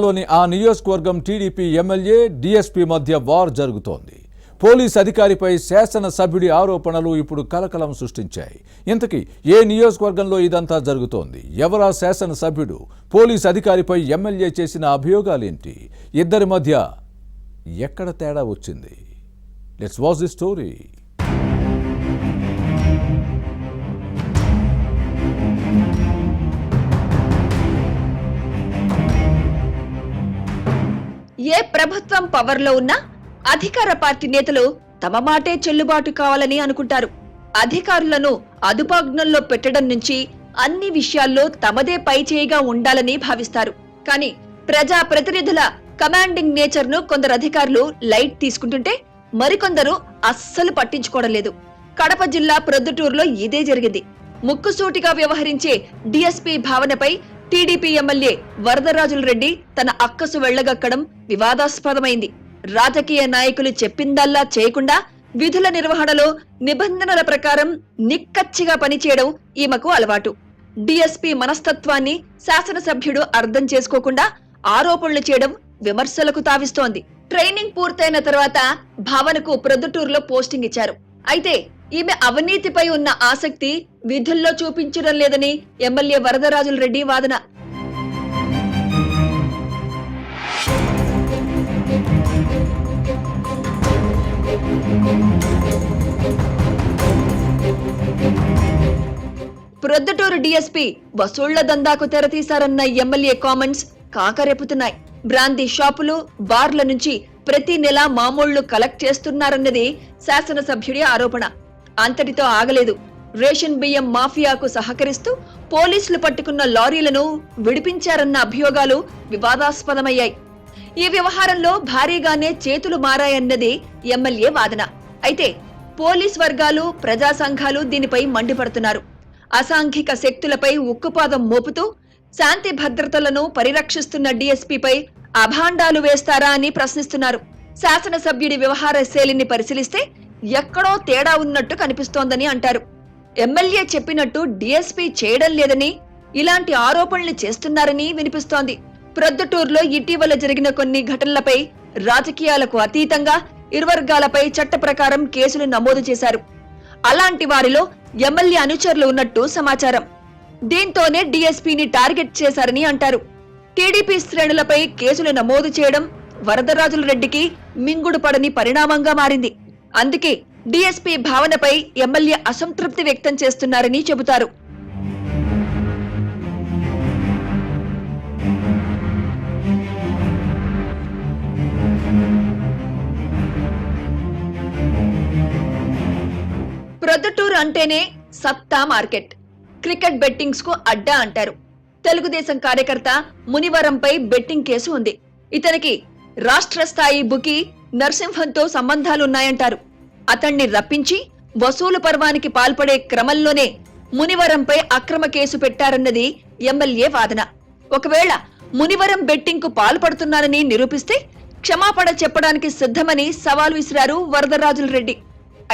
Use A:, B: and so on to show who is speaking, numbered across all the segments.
A: లోని ఆ నియోజకవర్గం టీడీపీ ఎమ్మెల్యే డీఎస్పీ మధ్య వార్ జరుగుతోంది. పోలీస్ అధికారిపై శాసనసభ్యుడి ఆరోపణలు ఇప్పుడు కలకలం సృష్టించాయి. ఇంతకీ ఏ నియోజకవర్గంలో ఇదంతా జరుగుతోంది? ఎవరా శాసనసభ్యుడు? పోలీస్ అధికారిపై ఎమ్మెల్యే చేసిన అభియోగాలేంటి? ఇద్దరి మధ్య ఎక్కడ తేడా వచ్చింది? Let's watch the story.
B: ఏ ప్రభుత్వం పవర్లో ఉన్నా అధికార పార్టీ నేతలు తమ మాటే చెల్లుబాటు కావాలని అనుకుంటారు. అధికారులను అదుపాజ్ఞల్లో పెట్టడం నుంచి అన్ని విషయాల్లో తమదే పైచేయిగా ఉండాలని భావిస్తారు. కానీ ప్రజా ప్రతినిధుల కమాండింగ్ నేచర్ ను కొందరు అధికారులు లైట్ తీసుకుంటుంటే మరికొందరు అస్సలు పట్టించుకోవడం లేదు. కడప జిల్లా ప్రొద్దుటూరులో ఇదే జరిగింది. ముక్కుసూటిగా వ్యవహరించే DSP భావనపై TDP MLA Varadarajula Reddy తన అక్కసు వెళ్లగక్కడం వివాదాస్పదమైంది. రాజకీయ నాయకులు చెప్పిందల్లా చేయకుండా విధుల నిర్వహణలో నిబంధనల ప్రకారం నిక్కచ్చిగా పనిచేయడం ఈమెకు అలవాటు. డీఎస్పీ మనస్తత్వాన్ని శాసనసభ్యుడు అర్థం చేసుకోకుండా ఆరోపణలు చేయడం విమర్శలకు తావిస్తోంది. ట్రైనింగ్ పూర్తయిన తర్వాత భావనకు ప్రొద్దుటూరులో పోస్టింగ్ ఇచ్చారు. అయితే ఈమె అవినీతిపై ఉన్న ఆసక్తి విధుల్లో చూపించడం లేదని ఎమ్మెల్యే వరదరాజుల రెడ్డి వాదన. ప్రొద్దుటూరు డీఎస్పీ వసూళ్ల దందాకు తెరతీశారన్న ఎమ్మెల్యే కామెంట్స్ కాకరేపుతున్నాయి. బ్రాందీ షాపులు, బార్ల నుంచి ప్రతి నెల మామూళ్లు కలెక్ట్ చేస్తున్నారన్నది శాసనసభ్యుడి ఆరోపణ. అంతటితో ఆగలేదు. రేషన్ బియ్యం మాఫియాకు సహకరిస్తూ పోలీసులు పట్టుకున్న లారీలను విడిపించారన్న అభియోగాలు వివాదాస్పదమయ్యాయి. ఈ వ్యవహారంలో భారీగానే చేతులు మారాయన్నది ఎమ్మెల్యే వాదన. అయితే పోలీస్ వర్గాలు, ప్రజా సంఘాలు దీనిపై మండిపడుతున్నారు. అసాంఘిక శక్తులపై ఉక్కుపాదం మోపుతూ శాంతి భద్రతలను పరిరక్షిస్తున్న డీఎస్పీపై అభాండాలు వేస్తారా అని ప్రశ్నిస్తున్నారు. శాసనసభ్యుడి వ్యవహార శైలిని పరిశీలిస్తే ఎక్కడో తేడా ఉన్నట్టు కనిపిస్తోందని అంటారు. ఎమ్మెల్యే చెప్పినట్టు డీఎస్పీ చేయడం లేదని, ఇలాంటి ఆరోపణలు చేస్తున్నారని వినిపిస్తోంది. ప్రొద్దుటూరులో ఇటీవల జరిగిన కొన్ని ఘటనలపై రాజకీయాలకు అతీతంగా ఇరు వర్గాలపై చట్ట ప్రకారం కేసులు నమోదు చేశారు. అలాంటి వారిలో ఎమ్మెల్యే అనుచరులు ఉన్నట్టు సమాచారం. దీంతోనే డీఎస్పీని టార్గెట్ చేశారని అంటారు. టీడీపీ శ్రేణులపై కేసులు నమోదు చేయడం వరదరాజుల రెడ్డికి మింగుడు పడని పరిణామంగా మారింది. అందుకే డీఎస్పీ భావనపై ఎమ్మెల్యే అసంతృప్తి వ్యక్తం చేస్తున్నారని చెబుతారు. ప్రొద్దుటూరు అంటేనే సత్తా మార్కెట్, క్రికెట్ బెట్టింగ్స్ కు అడ్డా అంటారు. తెలుగుదేశం కార్యకర్త మునివరంపై బెట్టింగ్ కేసు ఉంది. ఇతనికి రాష్ట్ర స్థాయి బుకీ నరసింహంతో సంబంధాలున్నాయంటారు. అతన్ని రప్పించి వసూలు పర్వానికి పాల్పడే క్రమంలోనే మునివరంపై అక్రమ కేసు పెట్టారన్నది ఎమ్మెల్యే వాదన. ఒకవేళ మునివరం బెట్టింగ్ కు పాల్పడుతున్నారని నిరూపిస్తే క్షమాపణ చెప్పడానికి సిద్ధమని సవాల్ విసిరారు వరదరాజుల రెడ్డి.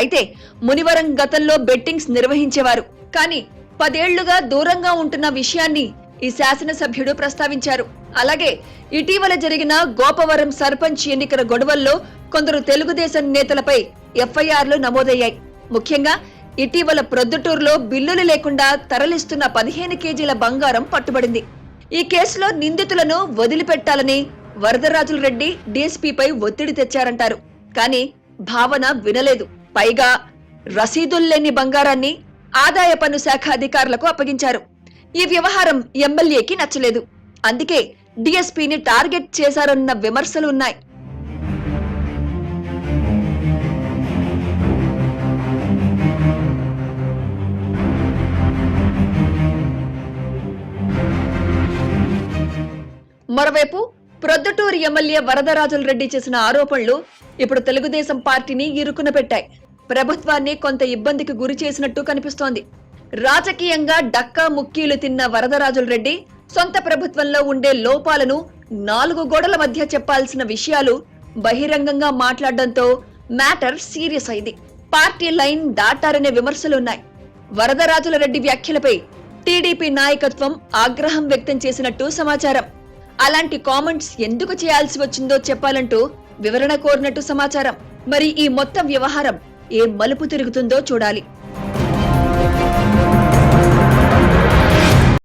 B: అయితే మునివరం గతంలో బెట్టింగ్స్ నిర్వహించేవారు. కానీ 10 ఏళ్లుగా దూరంగా ఉంటున్న విషయాన్ని ఈ శాసనసభ్యుడు ప్రస్తావించారు. అలాగే ఇటీవల జరిగిన గోపవరం సర్పంచ్ ఎన్నికల గొడవల్లో కొందరు తెలుగుదేశం నేతలపై ఎఫ్ఐఆర్లు నమోదయ్యాయి. ముఖ్యంగా ఇటీవల ప్రొద్దుటూరులో బిల్లులు లేకుండా తరలిస్తున్న 15 కేజీల బంగారం పట్టుబడింది. ఈ కేసులో నిందితులను వదిలిపెట్టాలని వరదరాజుల రెడ్డి డీఎస్పీపై ఒత్తిడి తెచ్చారంటారు. కానీ భావన వినలేదు. పైగా రసీదుల్లేని బంగారాన్ని ఆదాయ పన్ను శాఖ అధికారులకు అప్పగించారు. ఈ వ్యవహారం ఎమ్మెల్యేకి నచ్చలేదు. అందుకే డీఎస్పీని టార్గెట్ చేశారన్న విమర్శలు ఉన్నాయి. మరోవైపు ప్రొద్దుటూరు ఎమ్మెల్యే వరదరాజుల రెడ్డి చేసిన ఆరోపణలు ఇప్పుడు తెలుగుదేశం పార్టీని ఇరుకున పెట్టాయి. ప్రభుత్వాన్ని కొంత ఇబ్బందికి గురి చేసినట్టు కనిపిస్తోంది. రాజకీయంగా డక్కా ముక్కీలు తిన్న వరదరాజుల రెడ్డి సొంత ప్రభుత్వంలో ఉండే లోపాలను 4 గోడల మధ్య చెప్పాల్సిన విషయాలు బహిరంగంగా మాట్లాడడంతో మ్యాటర్ సీరియస్ అయింది. పార్టీ లైన్ దాటారనే విమర్శలున్నాయి. వరదరాజుల రెడ్డి వ్యాఖ్యలపై టీడీపీ నాయకత్వం ఆగ్రహం వ్యక్తం చేసినట్టు సమాచారం. అలాంటి కామెంట్స్ ఎందుకు చేయాల్సి వచ్చిందో చెప్పాలంటూ వివరణ కోరినట్టు సమాచారం. మరి ఈ మొత్తం వ్యవహారం ఏ మలుపు తిరుగుతుందో చూడాలి.